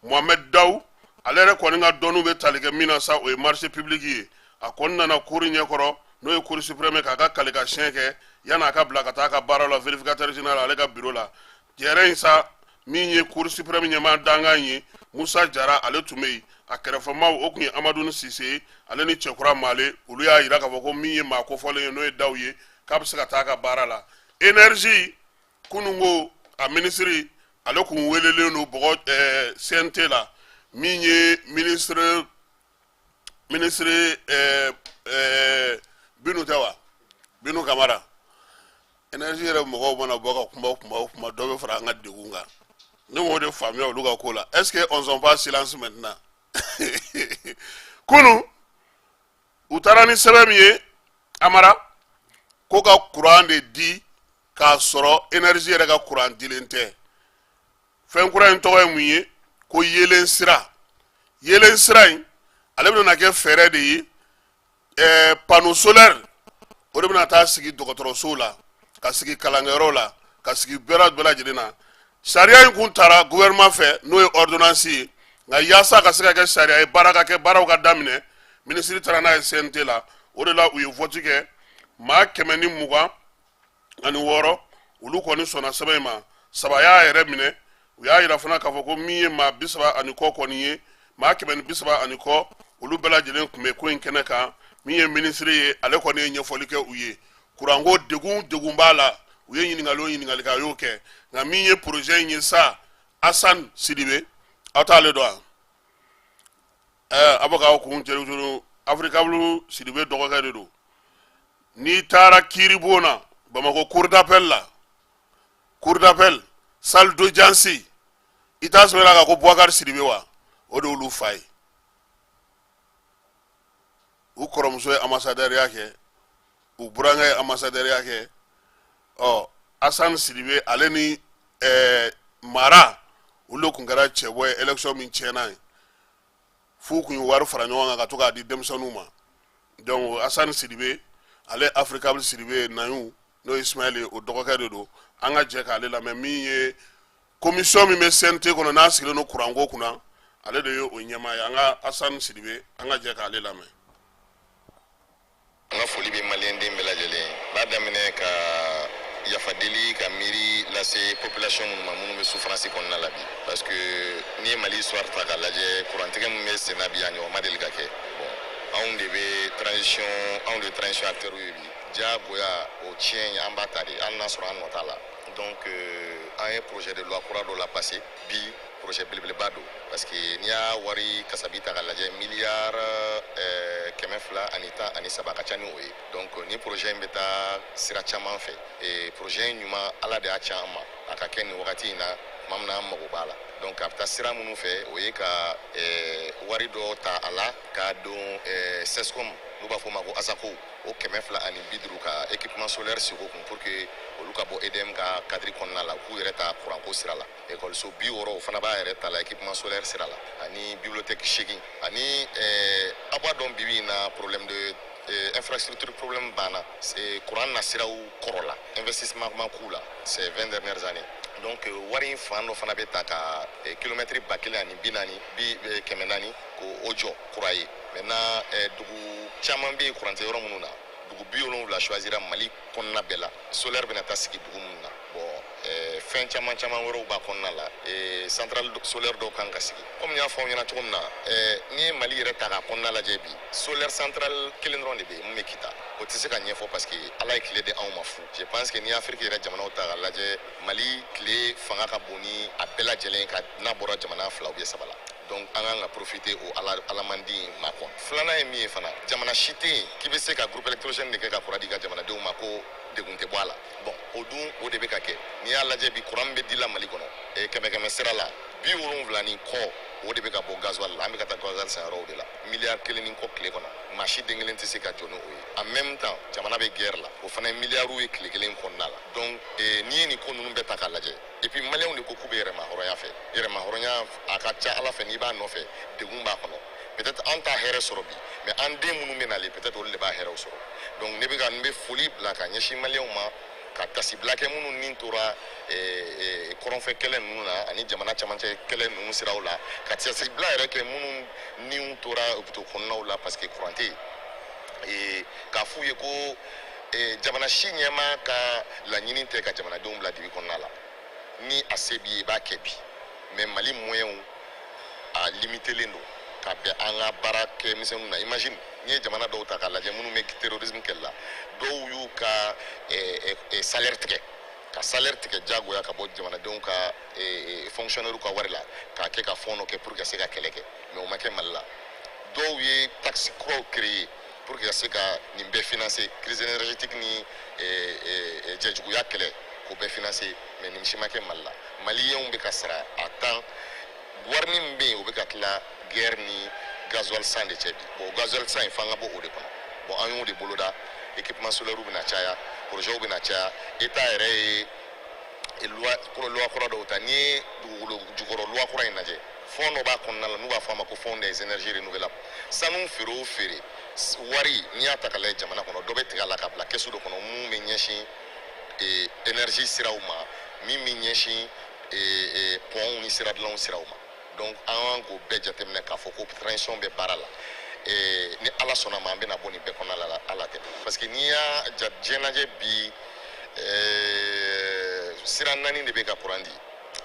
Mohamed Daw ale yɛrɛ kɔni ka dɔnniw bɛ tali kɛ min na sa o ye marché public ye a kɔni nana cour ɲɛkɔrɔ n'o ye cour suprême k'a ka qualification kɛ yan'a ka bila ka taa a ka baara la vérificateur général ale ka bureau la terrain in sa min ye cour suprême ɲɛmaa dankan ye Musa Jara ale tun bɛ yen a kɛrɛfɛmaw o tun ye Amadou Sise ale ni Cɛkura Male olu y'a jira k'a fɔ ko min ye maa kofɔlen ye n'o ye Daw ye k'a bɛ se ka taa a ka baara la énergie kunun ko a ministre ale kun welelen don bɔgɔ CNT la min ye ministre Binu tɛ wa Binu Kamara énergie yɛrɛ mɔgɔw mana bɔ ka kuma dɔ bɛ fara an ka degun kan ne m'o de faamuya olu ka ko la est-ce que on sont pas silence maintenant kunu u taara ni sɛbɛn min ye Amara ko ka courant de di k'a sɔrɔ énergie yɛrɛ ka courant dilen tɛ fɛn kura in tɔgɔ ye mun ye ko yelen sira in ale bɛna kɛ fɛɛrɛ de ye panneau solaire o de bɛna taa sigi dɔgɔtɔrɔsow la ka sigi kalankɛyɔrɔw la ka sigi bɛɛ lajɛlen na sariya in kun taara gouvernement fɛ n'o ye ordonnance ye nka yaasa ka se ka kɛ sariya ye baaraw ka daminɛ ministre taara n'a ye CNT la o de la u ye vote kɛ maa 120 ani 6 olu kɔni sɔnna sɛbɛn in ma 3 y'a yɛrɛ minɛ u y'a jira fana k'a fɔ ko min ye maa 30 ani kɔ kɔni ye maa 130 ani kɔ olu bɛɛ lajɛlen tun bɛ ko in kɛnɛ kan min ye ministre ye ale kɔni ye ɲɛfɔli kɛ u ye kuranko degun b'a la u ye ɲininkali kɛ a y'o kɛ nka min ye projet in ye sa Hassan Sidibe aw t'ale dɔn a bɛ k'aw kun cɛriwjuru Africable Sidibe dɔgɔkɛ de don n'i taara Kiribon na Bamako cour d'appel salle d'audience i t'a sɔrɔ la ko Boubacar Sidibe wa o de olu fa ye u kɔrɔmuso ye ambassadeur kɛ u burankɛ ye ambassadeur kɛ Hassan Sidibe ale ni Mara olu kun kɛra cɛbɔ ye élection min tiɲɛna ye f'u kun ye wari fara ɲɔgɔn kan ka to k'a di denmisɛnninw ma donc Hassan Sidibe ale Africable Sidibe Nayu n'o Ismaël ye o dɔgɔkɛ de don an ka jɛ k'ale lamɛn min ye commission min bɛ CNT kɔnɔ n'a sigilen don kuranko kunna ale de ye o ɲɛmaa ye an ka Hassan Sidibe an ka jɛ k'ale lamɛn. An ka foli bɛ maliyɛnden bɛɛ lajɛlen b'a daminɛ ka yafa deli ka miiri lase population minnu ma minnu bɛ souffrance kɔnɔna la bi parce que n'i ye Mali histoire ta k'a lajɛ kurantigɛ min bɛ sen na bi a ɲɔgɔn ma deli ka kɛ anw de bɛ transition acteurs ye bi diyagoya o tiɲɛ an b'a ta de hali n'a sɔrɔ an nɔ t'a la donc an ye projet de loi kura dɔ la passé bi projet belebeleba don parce que n'i y'a wari kasabi ta k'a lajɛ miliyari 213 ka ca ni o ye donc ni projet in bɛ taa sira caman fɛ projet in ɲuman ala de y'a ca an ma a ka kɛ nin wagati in na tuma min na an mago b'a la donc a bɛ taa sira minnu fɛ o ye ka wari dɔ ta a la k'a don sescom n'u b'a fɔ o ma ko asako o 250 ka équipement solaire sigi o kun pour que olu ka bɔ EDM ka cadre kɔnɔna la k'u yɛrɛ ta kuranko sira la école so 60 o fana b'a yɛrɛ ta la équipement solaire sira la ani bibliothèque 8 ani a b'a dɔn bibi in na problème de infrastructure problème banna courant na siraw kɔrɔ la investissement ma k'u la ces 20 dernières années donc wari in fan dɔ fana bɛ ta ka kilomètre 400 k'o jɔ kura ye maintenant dugu caman bɛ yen kurantɛ yɔrɔ minnu na dugu 70 choisira Mali kɔnɔna bɛɛ la solaire bɛna taa sigi dugu minnu na bon fɛn caman wɛrɛw b'a kɔnɔna la centrale solaire dɔw kan ka sigi comme n y'a fɔ aw ɲɛna cogo min na n'i ye Mali yɛrɛ ta k'a kɔnɔna lajɛ bi solaire centrale kelen dɔrɔn de bɛ yen mun bɛ kita o tɛ se ka ɲɛfɔ parce que ala ye tile di anw ma fu je pense que n'i ye Afrique yɛrɛ jamanaw ta k'a lajɛ Mali tile fanga ka bon ni a bɛɛ lajɛlen ka n'a bɔra jamana 2 ou bien 3 la donc an kan ka profiter o alamandi ma quoi filanan ye min ye fana jamana si tɛ yen k'i bɛ se ka groupe électrogène de kɛ ka courant di ka jamanadenw ma ko degun tɛ bɔ a la bon o dun o de bɛ ka kɛ n'i y'a lajɛ bi courant min bɛ di la Mali kɔnɔ kɛmɛ sira la 70 ni kɔ o de bɛ ka bɔ gasoil la an bɛ ka taa gasoil san yɔrɔw de la miliyari 1 ni kɔ tile kɔnɔ maa si den kelen tɛ se ka jɔ n'o ye en même temps jamana bɛ guerre la o fana ye miliyariw ye tile kelen kɔnɔna la donc n'i ye nin ko ninnu bɛɛ ta k'a lajɛ et puis maliyɛnw de ko k'u bɛ yɛrɛma hɔrɔnya fɛ yɛrɛma hɔrɔnya a ka ca ala fɛ n'i b'a nɔfɛ degun b'a kɔnɔ peut-être an t'a hɛrɛ sɔrɔ bi mais an den minnu bɛ nalen peut-être olu de b'a hɛrɛw sɔrɔ donc ne bɛ foli bila ka ɲɛsin maliyɛnw ma ka tasibila kɛ minnu ni tora kɔrɔnfɛ kɛlɛ ninnu na ani jamana camancɛ kɛlɛ ninnu siraw la ka tasibila yɛrɛ kɛ minnu ni tora hôpitaux kɔnɔnaw la parce que courant tɛ yen k'a f'u ye ko jamana si ɲɛma ka laɲini tɛ ka jamanadenw bila dibi kɔnɔna la ni a se b'i ye i b'a kɛ bi mais Mali moyens a limitelen don ka bɛn an ka baara kɛ misɛnninw na imagine n'i ye jamana dɔw ta k'a lajɛ minnu bɛ terrorisme kɛlɛ la dɔw y'u ka salaire tigɛ ka salaire tigɛ jagoya ka bɔ jamanadenw ka fonctionnaire ka wari la k'a kɛ ka fɔnɔ kɛ pour que ka se ka kɛlɛ kɛ mais o ma kɛ Mali la dɔw ye taxe kuraw créer pour que ka se ka nin bɛɛ financer crise énergétique ni jɛjuguya kɛlɛ k'o bɛɛ financer mais nin si ma kɛ Mali la maliyɛnw bɛ ka sara a temps wari min bɛ yen o bɛ ka tila guerre ni gasoil san de cɛ bi bon gasoil san in f'an ka bɔ o de kɔnɔ bon an y'o de boloda équipement solaire bɛna caya projets bɛna caya état yɛrɛ ye loi kura dɔw ta n'i ye dugukolo jukɔrɔ loi kura in lajɛ fond dɔ b'a kɔnɔna la n'u b'a fɔ a ma ko fond des énergies renouvelables sanu feere o feere wari n'i y'a ta ka lajɛ jamana kɔnɔ dɔ bɛ tigɛ a la ka bila kɛsu dɔ kɔnɔ mun bɛ ɲɛsin énergie siraw ma min bɛ ɲɛsin pont ni siradilanw siraw ma donc an k'o bɛɛ jateminɛ k'a fɔ ko transition bɛ baara la ni ala sɔnna ma an bɛna bɔ nin bɛɛ kɔnɔna la ala tɛ parce que n'i y'a diɲɛ lajɛ bi sira 4 de bɛ ka courant di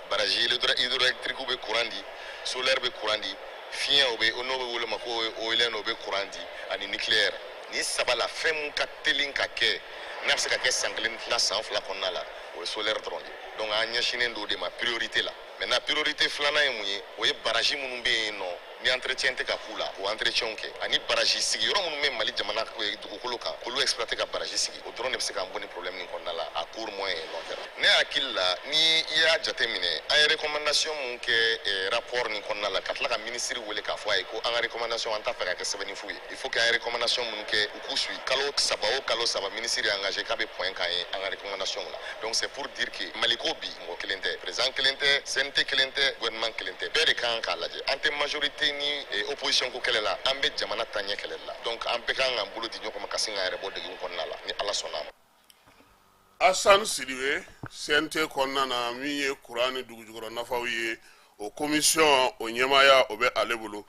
barrage hydroélectrique bɛ courant di solaire bɛ courant di fiɲɛ o bɛ n'o bɛ wele ma ko éolien o bɛ courant di ani nucléaire ni saba la fɛn mun ka teli ka kɛ n'a bɛ se ka kɛ san 1 tila san 2 kɔnɔna la o ye solaire dɔrɔn de donc an ɲɛsinnen do de ma priorité la maintenant priorité filanan ye mun ye o ye baraji minnu bɛ yen nɔ ni entretien tɛ ka k'u la o entretien kɛ ani baraji sigiyɔrɔ minnu bɛ mali jamana dugukolo kan k'olu exploiter ka baraji sigi o dɔrɔn de bɛ se k'an bɔ ni problème nin kɔnɔna la à court moyen et long terme ne hakili la ni i y'a jateminɛ an ye recommandation mun kɛ rapport nin kɔnɔna la ka tila ka ministre wele k'a fɔ a ye ko an ka recommandation an t'a fɛ ka kɛ sɛbɛnni fu ye il faut que an ye recommandation mun kɛ u k'u suit kalo saba o kalo saba ministre ye engagé k'a bɛ point k'an ye an ka recommandation la donc c'est pour dire que maliko bi mɔgɔ kelen tɛ président kelen tɛ CNT kelen tɛ gouvernement kelen tɛ bɛɛ de kan k'a lajɛ an tɛ majorité ni opposition ko kɛlɛ la an bɛ jamana taɲɛ kɛlɛ la donc an bɛɛ kan k'an bolo di ɲɔgɔn ma ka se k'an yɛrɛ bɔ degun kɔnɔna la ni ala sɔnna a ma. Asan Sidibe CNT kɔnɔna na min ye kuran ni dugujukɔrɔ nafaw ye o commission o ɲɛmaaya o bɛ ale bolo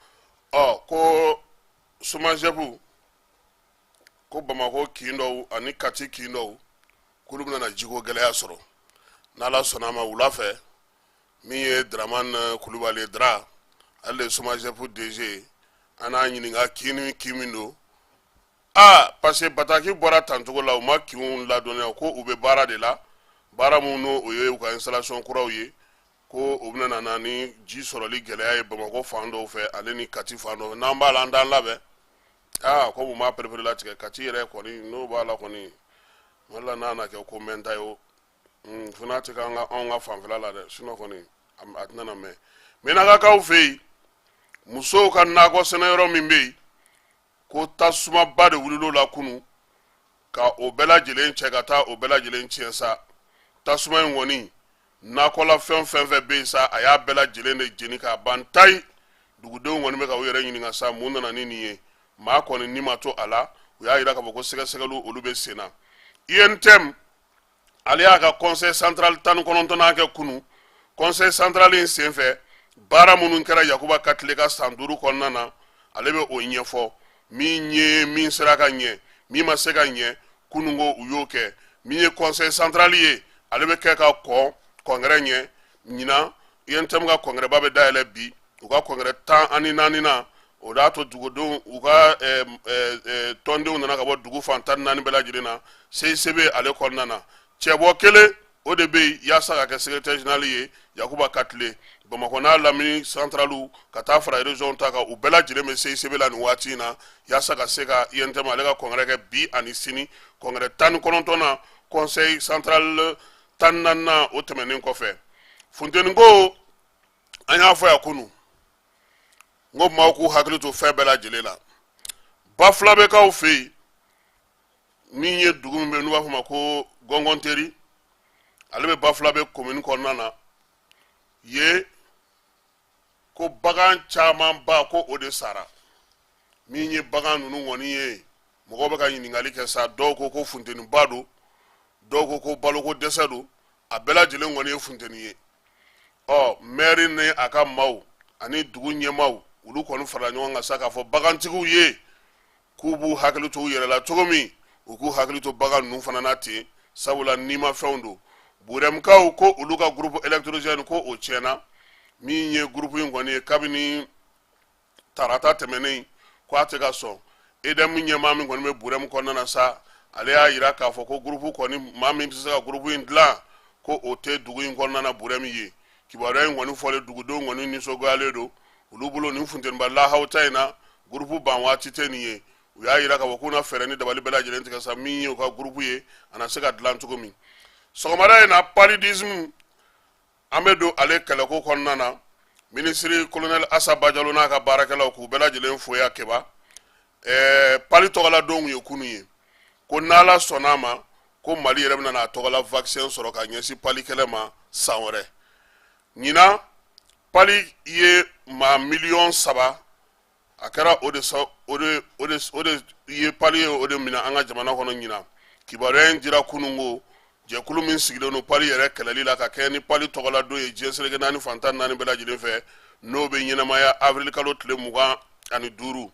ko Sumajepu ko Bamako kin dɔw ani Kati kin dɔw k'olu bɛna jiko gɛlɛya sɔrɔ n'ala sɔnna a ma wula fɛ min ye Dramane Kulibali Dra ale Sumajepu DG an n'a ɲininka kin ni kin min don parce que bataki bɔra tancogo la u ma kinw ladɔnniya ko u bɛ baara de la baara mun n'o o ye u ka installation kuraw ye ko u bɛna na ni ji sɔrɔli gɛlɛya ye Bamako fan dɔw fɛ ale ni Kati fan dɔw fɛ n'an b'a la an t'an labɛn ko mun b'a perepere latigɛ Kati yɛrɛ kɔni n'o b'a la kɔni wala n'a na kɛ ko mɛn ta ye o fo n'a tɛ k'an ka fanfɛla la dɛ sinon kɔni a tɛna na mɛn Mɛnakakaw fɛ yen musow ka nakɔ sɛnɛyɔrɔ min bɛ yen ko tasumaba de wulil'o la kunu ka o bɛɛ lajɛlen cɛ ka taa o bɛɛ lajɛlen tiɲɛ sa tasuma in kɔni nakɔla fɛn fɛn bɛ yen sa a y'a bɛɛ lajɛlen de jeni k'a ban tayi dugudenw kɔni bɛ ka u yɛrɛ ɲininka sa mun nana ni nin ye maa kɔni ni ma to a la u y'a jira k'a fɔ ko sɛgɛsɛgɛliw olu bɛ sen na INTM ale y'a ka conseil central 19nan kɛ kunu conseil central in senfɛ baara minnu kɛra Yakuba Katile ka san 5 kɔnɔna na ale bɛ o ɲɛfɔ min ye min sera ka ɲɛ min ma se ka ɲɛ kunungo u y'o kɛ min ye conseil central ye ale bɛ kɛ ka congrès ɲɛ ɲina INTM ka congrès ba bɛ dayɛlɛ bi u ka congrès 14 na o y'a to dugudenw u ka tɔndenw nana ka bɔ dugu fan 14 bɛɛ lajɛlen na CICB ale kɔnɔna na cɛbɔ kelen o de bɛ yen yaasa ka kɛ secrétaire général ye Yakuba Katile Bamako n'a lamini centralu ka taa fara région ta kan u bɛɛ lajɛlen bɛ CICB la nin waati in na yaasa ka se ka INTM ale ka congrès kɛ bi ani sini congrès 19 na conseil central 14 o tɛmɛnen kɔfɛ funteni ko an y'a fɔ yan kunu n ko maaw k'u hakili to fɛn bɛɛ lajɛlen la Bafulabekaw fɛ yen min ye dugu min bɛ yen n'u b'a fɔ ma ko Gɔngɔnteri ale bɛ Bafulabe commune kɔnɔna na ye ko bagan caman ba ko o de sara min ye bagan ninnu kɔni ye mɔgɔw bɛ ka ɲininkali kɛ sa dɔw ko funteniba don dɔw ko baloko dɛsɛ don a bɛɛ lajɛlen kɔni ye funteni ye maire ni a ka maaw ani dugu ɲɛmaaw olu kɔni farala ɲɔgɔn kan sa k'a fɔ bagantigiw ye k'u b'u hakili to u yɛrɛ la cogo min u k'u hakili to bagan ninnu fana na ten sabula nimafɛnw don Burɛmukaw ko olu ka groupe électrogène ko o tiɲɛna min ye groupe in kɔni ye kabini tarata tɛmɛnen ko a tɛ ka sɔn EDM ɲɛmaa min kɔni bɛ Burɛmu kɔnɔna na sa ale y'a jira k'a fɔ ko groupe kɔni maa min tɛ se ka groupe in dilan ko o tɛ dugu in kɔnɔna na Burɛmu ye kibaruya in kɔni fɔlen dugudenw kɔni nisɔngoyalen don olu bolo nin funteniba lahaw ta in na groupe ban waati tɛ nin ye u y'a jira k'a fɔ k'u na fɛɛrɛ ni dabali bɛɛ lajɛlen tigɛ sa min ye u ka groupe ye a na se ka dilan cogo min sɔgɔmada in na paludisme an bɛ don ale kɛlɛko kɔnɔna na ministre colonel Assa Bajalo n'a ka baarakɛlaw k'u bɛɛ lajɛlen fo ya kɛba pali tɔgɔladonw ye kunu ye ko n'ala sɔnna a ma ko Mali yɛrɛ bɛna n'a tɔgɔla vaccin sɔrɔ ka ɲɛsin pali kɛlɛ ma san wɛrɛ ɲina pali ye maa 3,000,000 a kɛra o de ye pali ye o de minɛ an ka jamana kɔnɔ ɲina kibaruya in dira kunungo jɛkulu min sigilen don pali yɛrɛ kɛlɛli la ka kɛ ni pali tɔgɔladon ye diɲɛ seleke 4 fantan 4 bɛɛ lajɛlen fɛ n'o bɛ ɲɛnamaya avril kalo tile 25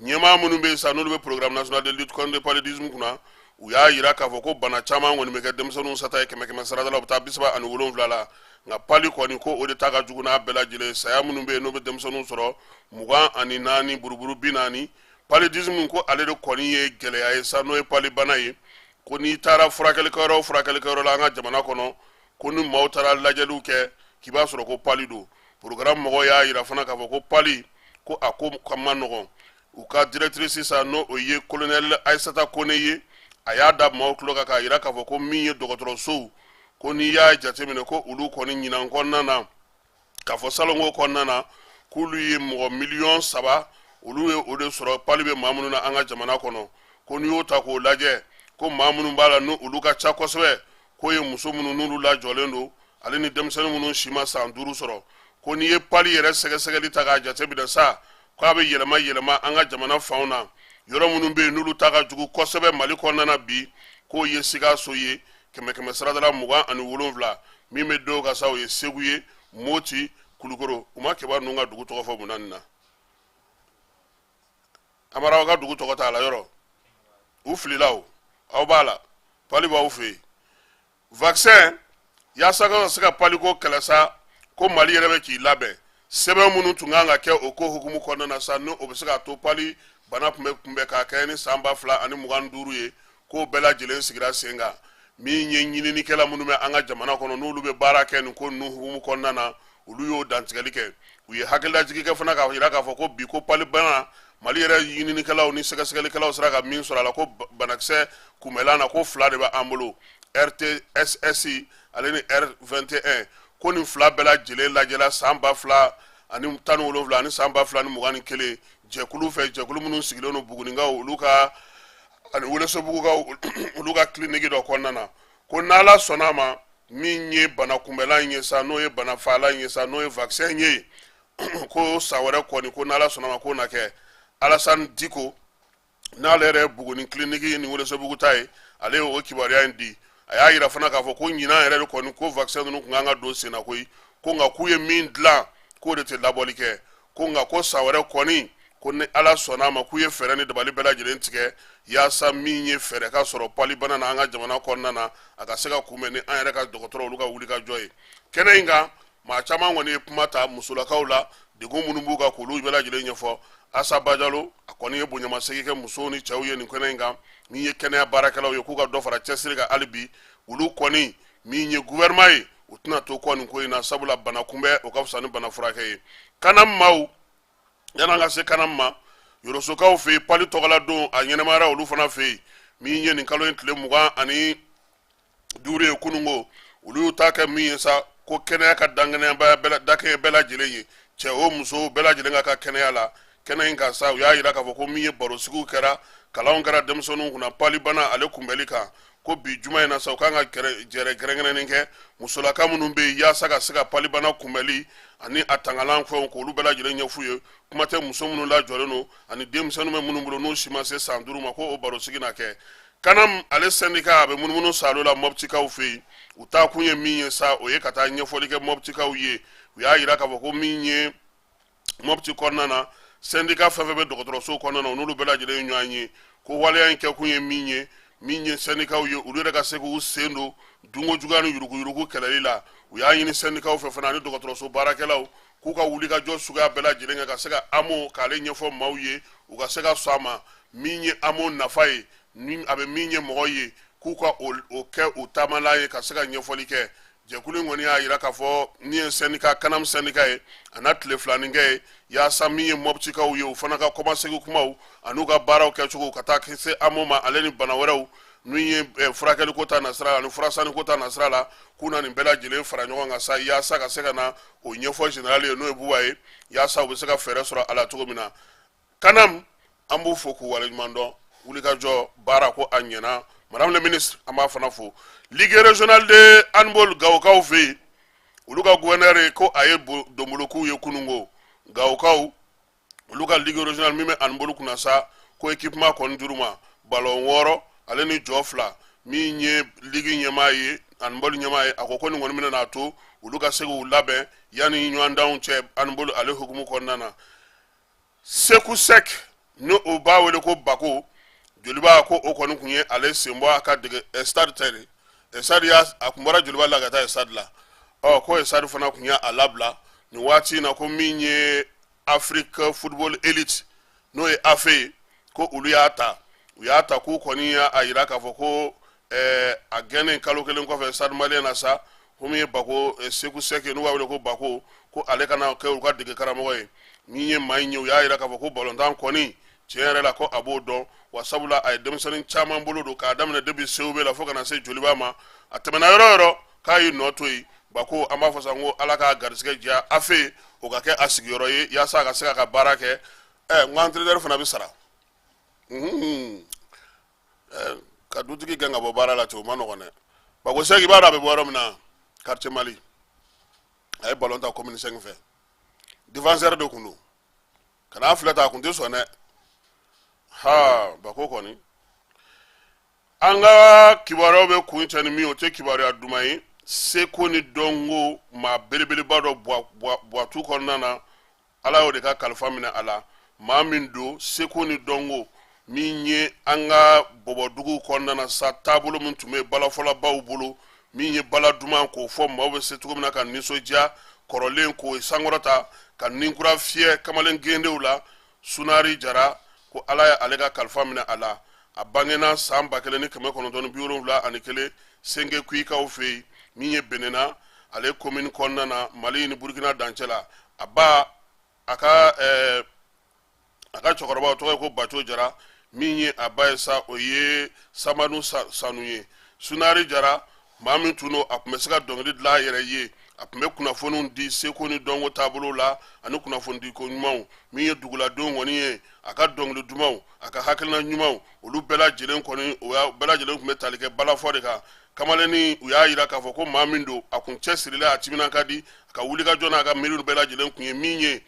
ɲɛmaa minnu bɛ yen sa n'olu bɛ programme national de lutte contre le paludisme kunna u y'a jira k'a fɔ ko bana caman kɔni bɛ kɛ denmisɛnninw sata ye 100 sarada la u bɛ taa 37 la nka pali kɔni ko o de ta ka jugu n'a bɛɛ lajɛlen saya minnu bɛ yen n'o bɛ denmisɛnninw sɔrɔ 24 buruburu 40 paludisme ko ale de kɔni ye gɛlɛya ye sa n'o ye pali bana ye ko n'i taara furakɛlikɛyɔrɔ la an ka jamana kɔnɔ ko ni maaw taara lajɛliw kɛ k'i b'a sɔrɔ ko pali don programme mɔgɔw y'a yira fana k'a fɔ ko pali ko a ko ka ma nɔgɔn u ka directrice sisan n'o o ye colonel Aissata Kone ye a y'a da maaw tulo kan k'a yira k'a fɔ ko min ye dɔgɔtɔrɔsow ko n'i y'a jateminɛ ko olu kɔni ɲinan kɔnɔna na k'a fɔ salongo kɔnɔna na k'olu ye mɔgɔ miliyɔn 3 olu ye o de sɔrɔ pali bɛ maa minnu na an ka jamana kɔnɔ ko n'i y'o ta k'o lajɛ ko maa minnu b'a la n'olu ka ca kosɛbɛ ko ye muso minnu n'olu lajɔlen don ale ni denmisɛnnin minnu si ma san 5 sɔrɔ ko n'i ye pali yɛrɛ sɛgɛsɛgɛli ta k'a jateminɛ sa k'a bɛ yɛlɛma an ka jamana fanw na yɔrɔ minnu bɛ yen n'olu ta ka jugu kosɛbɛ Mali kɔnɔna na bi k'o ye Sikaso ye 100 saradala 27 min bɛ dɔw ka sa o ye Segu ye Moti Kulukoro u ma kibaru ninnu ka dugu tɔgɔ fɔ munna nin na Amara ka dugu tɔgɔ t'a la yɔrɔ u filila o aw b'a la pali b'aw fɛ yen vaccin yaasa ka se ka pali ko kɛlɛ sa ko Mali yɛrɛ bɛ k'i labɛn sɛbɛn minnu tun kan ka kɛ o ko hukumu kɔnɔna na sa n'o bɛ se ka to pali bana kunbɛ k'a kɛ ni san 2025 ye k'o bɛɛ lajɛlen sigira sen kan min ye ɲininikɛla minnu bɛ an ka jamana kɔnɔ n'olu bɛ baara kɛ nin ko ninnu hukumu kɔnɔna na olu y'o dantigɛli kɛ u ye hakililajigi kɛ fana k'a jira k'a fɔ ko bi ko pali bana Mali yɛrɛ ɲininikɛlaw ni sɛgɛsɛgɛlikɛlaw sera ka min sɔrɔ a la ko banakisɛ kunbɛlan na ko 2 de bɛ an bolo RTSSI ale ni R21 ko nin 2 bɛɛ lajɛlen lajɛla san 2017 ani san 2021 jɛkulu fɛ jɛkulu minnu sigilen don Buguninkaw olu ka ani Welesebugukaw olu ka clinique dɔ kɔnɔna na ko n'Ala sɔnna a ma min ye bana kunbɛlan ye sa n'o ye bana fagalan ye sa n'o ye vaccin ye ko sa wɛrɛ kɔni ko n'Ala sɔnna a ma ko na kɛ Alassane Diko n'ale yɛrɛ Buguni clinique ni Welesebugu ta ye ale y'o kibaruya in di a y'a yira fana k'a fɔ ko ɲinan yɛrɛ de kɔni ko vaccin ninnu kun kan ka don sen na koyi ko nka k'u ye min dilan k'o de tɛ labɔli kɛ ko nka ko sa wɛrɛ kɔni ko ni Ala sɔnna a ma k'u ye fɛɛrɛ ni dabali bɛɛ lajɛlen tigɛ yaasa min ye fɛɛrɛ ka sɔrɔ pali bana na an ka jamana kɔnɔna na a ka se ka kunbɛn ni an yɛrɛ ka dɔgɔtɔrɔ olu ka wuli ka jɔ ye kɛnɛ in kan maa caman kɔni ye kuma ta musolakaw la degun minnu b'u kan k'olu bɛɛ lajɛlen ɲɛfɔ Asa Bajalo a kɔni ye bonyamasegin kɛ musow ni cɛw ye nin kɛnɛ in kan min ye kɛnɛya baarakɛlaw ye k'u ka dɔ fara cɛsiri kan hali bi olu kɔni min ye gouvernement ye u tɛna to kɔ nin ko in na sabula bana kunbɛn o ka fisa ni bana furakɛ ye Kanam maaw yan'an ka se Kanam ma Yorosokaw fɛ yen pali tɔgɔla don a ɲɛnɛmayara olu fana fɛ yen min ye nin kalo in tile 25 ye kunungo olu y'u ta kɛ min ye sa ko kɛnɛya ka dakɛɲɛ bɛɛ lajɛlen ye cɛ o muso bɛɛ lajɛlen ka kɛnɛya la kɛnɛ in kan sa u y'a yira k'a fɔ ko min ye barosigiw kɛra kalanw kɛra denmisɛnninw kunna pali bana ale kunbɛli kan ko bi juma in na sa u kan ka jɛrɛ gɛrɛngɛrɛnnin kɛ musolaka minnu bɛ yen yaasa ka se ka pali bana kunbɛli ani a tangalan fɛnw k'olu bɛɛ lajɛlen ɲɛf'u ye kuma tɛ muso minnu lajɔlen don ani denmisɛnninw bɛ minnu bolo n'u si ma se san 5 ma ko o barosigi na kɛ Kanam ale syndicat a bɛ munumunu salo la Moptikaw fɛ yen u taa kun ye min ye sa o ye ka taa ɲɛfɔli kɛ Moptikaw ye u y'a yira k'a fɔ ko min ye Mopti kɔnɔna na syndicat fɛn fɛn bɛ dɔgɔtɔrɔso kɔnɔna na n'olu bɛɛ lajɛlen ye ɲɔgɔn ye ko waleya in kɛ kun ye min ye syndicat ye olu yɛrɛ ka se k'u sen don dunko juguya ni yuruguyurugu kɛlɛli la u y'a ɲini syndicat fɛ fana ani dɔgɔtɔrɔso baarakɛlaw k'u ka wuli ka jɔ suguya bɛɛ lajɛlen kɛ ka se ka AMO k'ale ɲɛfɔ maaw ye u ka se ka sɔn a ma min ye AMO nafa ye ni a bɛ min ye mɔgɔ ye k'u ka o kɛ u taamala ye ka se ka ɲɛfɔli kɛ jɛkulu in kɔni y'a yira k'a fɔ ni ye syndicat Kanam syndicat ye a na tile filanin kɛ ye yaasa min ye Moptikaw ye u fana ka kɔmasegi kumaw an'u ka baaraw kɛcogo ka taa se AMO ma ale ni bana wɛrɛw n'u ye furakɛli ko ta nasira la ani furasani ko ta nasira la k'u na nin bɛɛ lajɛlen fara ɲɔgɔn kan sa yaasa ka se ka na o ɲɛfɔ général ye n'o ye Buba ye yaasa u bɛ se ka fɛɛrɛ sɔrɔ a la cogo min na Kanam an b'u fo k'u waleɲuman dɔn wulikajɔ baara ko a ɲɛna madame le ministre an b'a fana fo Ligue régionale de handball Gawokaw fɛ yen olu ka gouverneur ye ko a ye donbolokow ye kunungo Gawokaw olu ka ligue régionale min bɛ handball kunna sa ko équipement kɔni dir'u ma ballon 6 ale ni jɔ 2 min ye ligue ɲɛmaa ye handball ɲɛmaa ye a ko nin kɔni bɛna n'a to olu ka se k'u labɛn yanni ɲɔgɔndanw cɛ handball ale hukumu kɔnɔna na Seku Sek n'o b'a wele ko Bako joliba ko o kɔni kun ye ale senbɔ a ka dege stade tɛ de stade a kun bɔra joliba la ka taa stade la ko stade fana kun ye a labila nin waati in na ko min ye Afrique football elite n'o ye AFE ko olu y'a ta u y'a ta k'u kɔni y'a yira k'a fɔ ko a gɛnnen kalo kelen kɔfɛ stade malien na sa komi ye bako seku seke n'u b'a wele ko bako ko ale kana kɛ u ka dege karamɔgɔ ye min ye maa in ye u y'a yira k'a fɔ ko balontan kɔni tiɲɛ yɛrɛ la ko a b'o dɔn wa sabula a ye denmisɛnnin caman bolo don k'a daminɛ depuis COB la fo kana se joliba ma a tɛmɛna yɔrɔ o yɔrɔ k'a y'i nɔ to yen bako an b'a fɔ sa ko ala k'a garisɛgɛ diya a fɛ o ka kɛ a sigiyɔrɔ ye yaasa a ka se k'a ka baara kɛ n ko entraîneur fana bɛ sara ka dutigi gɛn ka bɔ baara la ten o ma nɔgɔn dɛ bako seki b'a dɔn a bɛ bɔ yɔrɔ min na quartier Mali a ye ballon ta commune 5 fɛ défenseur de kun don kana filɛ ta a kun tɛ sɔn dɛ ha bako kɔni an ka kibaruyaw bɛ kun cɛ ni min o tɛ kibaruya duman ye seko ni dɔnko maa belebeleba dɔ buwatu kɔnɔna na ala y'o de ka kalifa minɛ a la maa min don seko ni dɔnko min ye an ka bɔbɔduguw kɔnɔna na sa taabolo min tun bɛ balafɔlabaw bolo min ye bala duman k'o fɔ maaw bɛ se cogo min na ka nisɔndiya kɔrɔlen k'o sankɔrɔta ka ninkura fiyɛ kamalen gendew la Sunari Jara ko ala ye ale ka kalifa minɛ a la a bangena san 1971 Senge Kuyikaw fɛ yen min ye Benin na ale commune kɔnɔna na Mali ni Burkina dancɛ la a ba a ka cɛkɔrɔba o tɔgɔ ye ko Baco Jara min ye a ba ye sa o ye Samanu Sanu ye Sunari Jara maa min tun don a tun bɛ se ka dɔnkili dilan a yɛrɛ ye a tun bɛ kunnafoniw di seko ni dɔnko taabolo la ani kunnafoni di ko ɲumanw min ye duguladenw kɔni ye a ka dɔnkili dumanw a ka hakilina ɲumanw olu bɛɛ lajɛlen kɔni bɛɛ lajɛlen tun bɛ tali kɛ balafɔ de kan kamalennin u y'a yira k'a fɔ ko maa min don a kun cɛsirilen a timinan ka di a ka wulikajɔ n'a ka miiriw bɛɛ lajɛlen kun ye min ye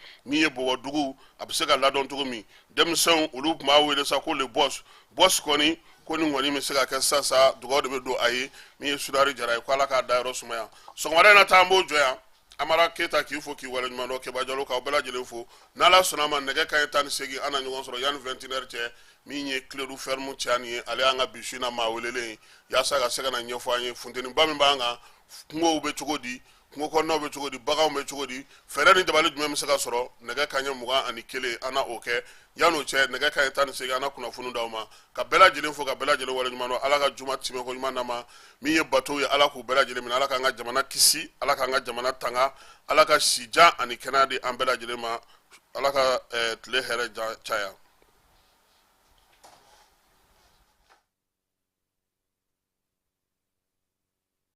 bɔbɔdugu a bɛ se ka ladɔn cogo min denmisɛnw olu tun b'a wele sa ko le boss kɔni ko ni kɔni bɛ se ka kɛ sisan dugawu de bɛ don a ye min ye Sunari Jara ye ko ala k'a da yɔrɔ sumaya sɔgɔmada in na taa an b'o jɔ yan Amara Keyita k'i fo k'i waleɲuman dɔn Keba Jalo k'aw bɛɛ lajɛlen fo n'ala sɔnna a ma nɛgɛ kanɲɛ 18 an na ɲɔgɔn sɔrɔ yanni 21h cɛ min ye Clérou Ferme Thiane ye ale y'an ka bi su in na maa welelen ye yaasa ka se ka na ɲɛfɔ an ye funteniba min b'an kan kungow bɛ cogo di kungo kɔnɔnaw bɛ cogo di baganw bɛ cogo di fɛɛrɛ ni dabali jumɛn bɛ se ka sɔrɔ nɛgɛ kanɲɛ 21 an na o kɛ yan'o cɛ nɛgɛ kanɲɛ 18 an na kunnafoni d'aw ma ka bɛɛ lajɛlen fo ka bɛɛ lajɛlen waleɲuman dɔn ala ka juma tɛmɛko ɲuman d'an ma min ye bateau ye ala k'u bɛɛ lajɛlen minɛ ala k'an ka jamana kisi ala k'an ka jamana tanga ala ka sijan ani kɛnɛya di an bɛɛ lajɛlen ma ala ka tile hɛrɛ caya